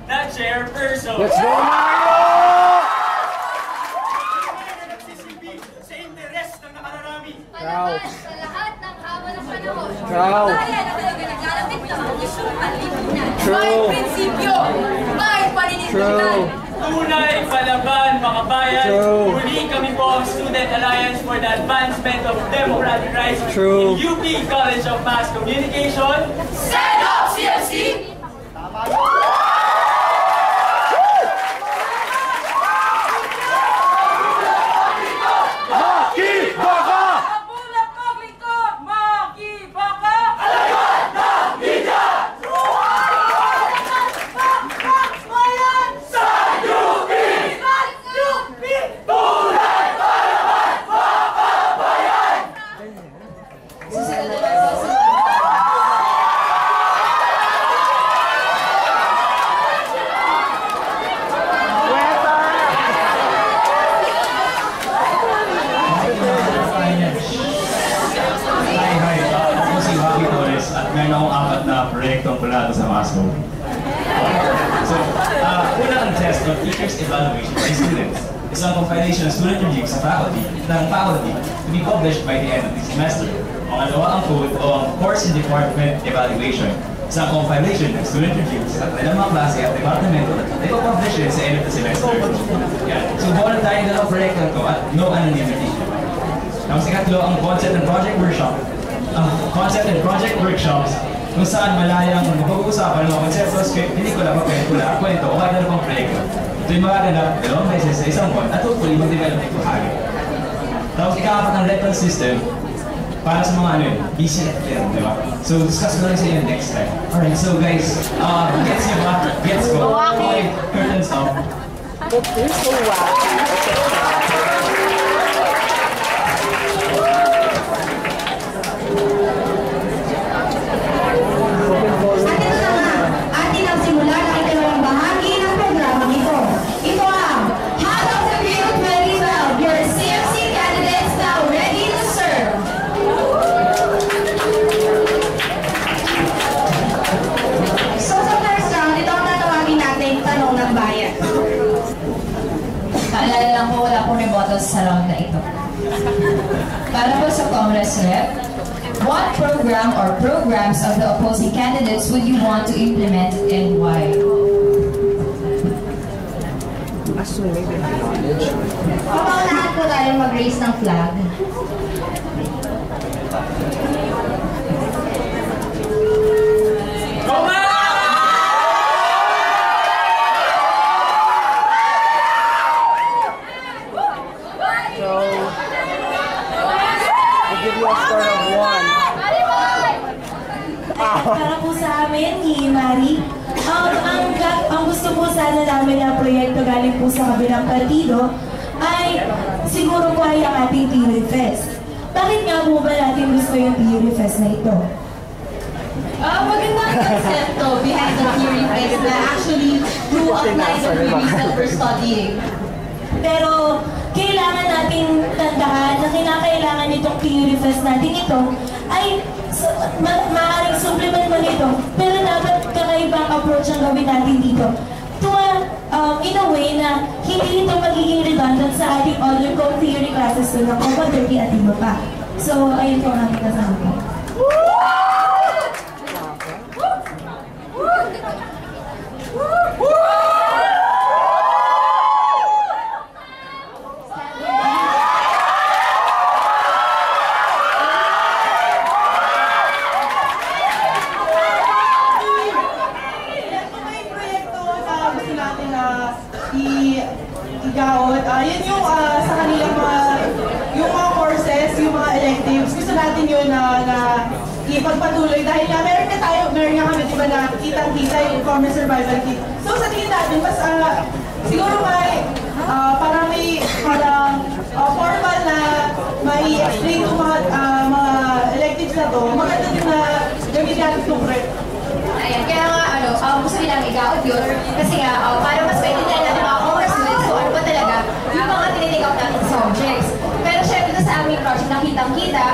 na chairperson. Let's go, Mario! Sa interes ng nakararami. Palaban sa lahat ng hamon ng panahon. True. Bayan ang naglalapit ng mga isyong panlipunan. True. May prinsipyo, may paninindigan. Tunay palaban, mga bayan. True. Muli kami po ang Student Alliance for the Advancement of Democratic Rights True. in UP College of Mass Communication. Stand up, CFC! Sa MASCO. So, unang test of teachers' evaluation by students. Isang compilation of student reviews sa faculty to be published by the end of the semester. Pangalawa ang code o ang course and department evaluation. Isang compilation ng student reviews at kanilang mga klase at departamento na ipapublish sa end of the semester. Yan. So, buwan tayo dalawang proyekto to at no anonymity. Tapos ikatlo, ang concept and project workshop. Ang concept and project workshops kung saan malayang mapag-uusapan ng konsepto, script, pelikula, papel, kwento, o kahit ano pang proyekto. Ito yung magaganap 2 beses sa isang buwan at hopefully mag-develop ito agad. Tapos ikaapat ang rental system para sa mga ano yun, busy at clear, di ba? So discuss ko lang sa inyo next time. Alright, so guys, gets nyo ba? Gets ko. Okay, curtains up. It is so wacky. Paalala lang po, wala pong rebuttal sa round na ito. Para po sa Congress Rep, what program or programs of the opposing candidates would you want to implement and why? Assuming they have knowledge. Papaunahan po tayo mag-raise ng flag. Para po sa amin, ni Mari, ang gusto po sana namin na proyekto galing po sa kabilang partido ay siguro po ay ang ating Theory Fest. Bakit nga po ba natin gusto yung Theory Fest na ito? Magandang konsepto behind the Theory Fest na actually drew up line of theories that we're studying. Pero kailangan nating tandaan na kinakailangan itong Theory Fest natin ito ay maaaring supplement mo nito, pero dapat kakaibang approach ang gawin natin dito. In a way na hindi ito magiging redundant sa ating other co-theory classes na ng COPA 30 at iba pa. So, ayun po ang ating kasama. Yun yung sa kanilang yung mga courses, yung mga electives, gusto natin yun na ipagpatuloy dahil nga meron nga kami diba na kitang-kita yung former survival kit. So sa tingin natin, mas siguro parang formal na mai-explain yung mga electives na to, maganda din na gamitin natin itong prep. Ayan, kaya nga gusto nilang i-out yun kasi nga para mas maintindihan natin mga commerce students so ano ba talaga yung mga tinitake out natin subjects. Pero syempre sa aming project nakitang-kita,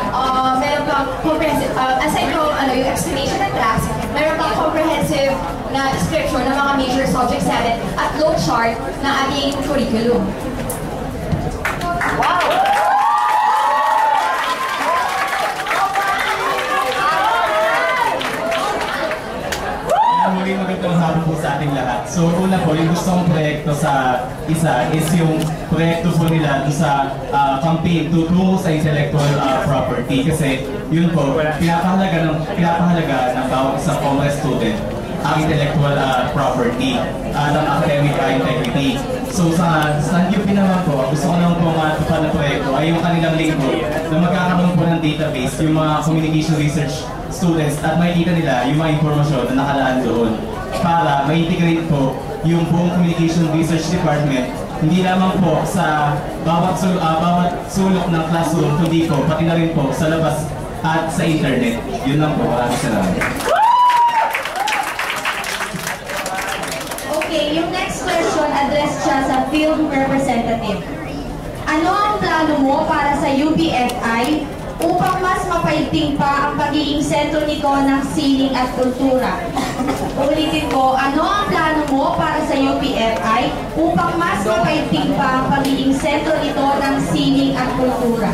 meron pang comprehensive, aside from yung explanation ng class, meron pang comprehensive na description ng mga major subjects at low chart ng ating curriculum. Magandang hapon po sa ating lahat. So una po, yung gusto kong proyekto sa isa is yung proyekto po nila sa campaign tungo sa intellectual property kasi yun po, pinapahalaga ng bawat isang commerce student ang intellectual property ng academic integrity. So sa UP naman po, gusto ko naman po matupad na proyekto ay yung kanilang linggo na magkakaroon po ng database yung mga communication research students at makikita nila yung mga informasyon na nakalaan doon para ma-integrate po yung buong communication research department hindi lamang po sa bawat sulok ng classroom kundi po pati na rin po sa labas at sa internet. Yun lang po. Maraming salamat. Okay, yung next question addressed siya sa field representative. Ano ang plano mo para sa UPFI upang mas mapaigting pa ang pagiging sentro nito ng sining at kultura? Ulitin ko, ano ang plano mo para sa UPFI upang mas mapaigting pa ang pagiging sentro nito ng sining at kultura?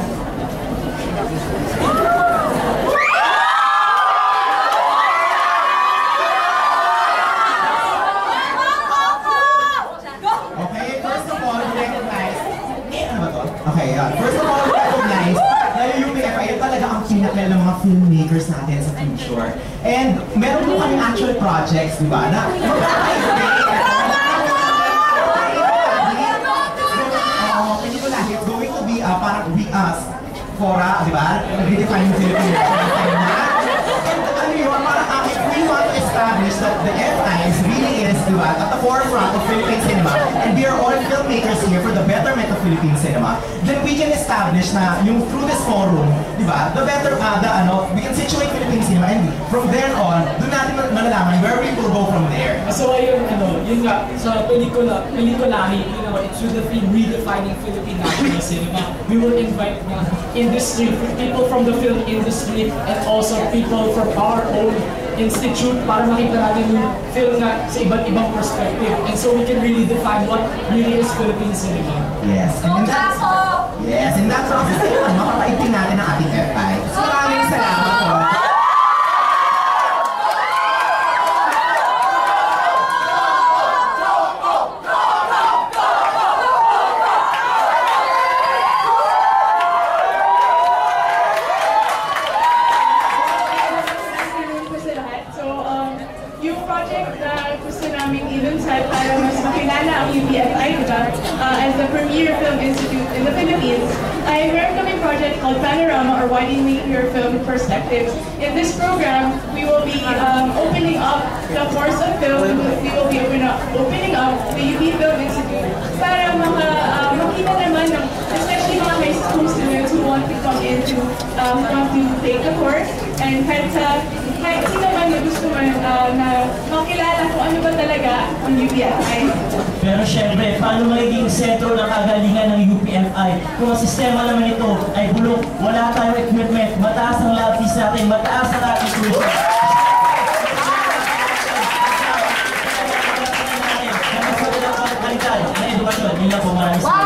Okay, first of all, recognize. First of all, recognize na yung UPFI yun talaga ang pinakil ng mga filmmakers natin sa future. And meron po kami actual projects, di ba? Na pelikula, it's going to be parang we us, fora, di ba? Nag-redefine yung Philippines. And ano yun, parang if we want to establish that the FIs really is, di ba, at the forefront of Philippine cinema, and we are all filmmakers here for the betterment of Philippine cinema, then we can establish na yung through this forum, di ba, we can situate Philippine cinema, and from then on, doon natin malalaman where we will go from there. So ayun, yun nga, sa pelikulahi, it's with the theme redefining Philippine national cinema. We will invite industry, people from the film industry, and also people from our own institute para makita natin yung film nga sa iba't ibang perspective. And so we can really define what really is Philippine cinema. Yes. And in that process, mapapaigting natin ang ating FI. So maraming salamat po. Yung project na gusto namin i-lunsad para mas makilala ang UPFI, diba? As the premier film institute in the Philippines, ay meron kami project called Panorama or Widening Your Film Perspectives. In this program, we will be opening up the course of film. We will be opening up the UP Film Institute para makita naman, especially mga high school students who want to come in to want to take the course, and kahit sino man na gusto man na makilala kung ano ba talaga ang UPFI. Pero syempre, paano magiging sentro ng kagalingan ng UPFI kung ang sistema naman ito ay bulok, wala tayong equipment, mataas ang lab fees natin, mataas ang ating tuition. Edukasyon. Yun lang po, maraming salamat.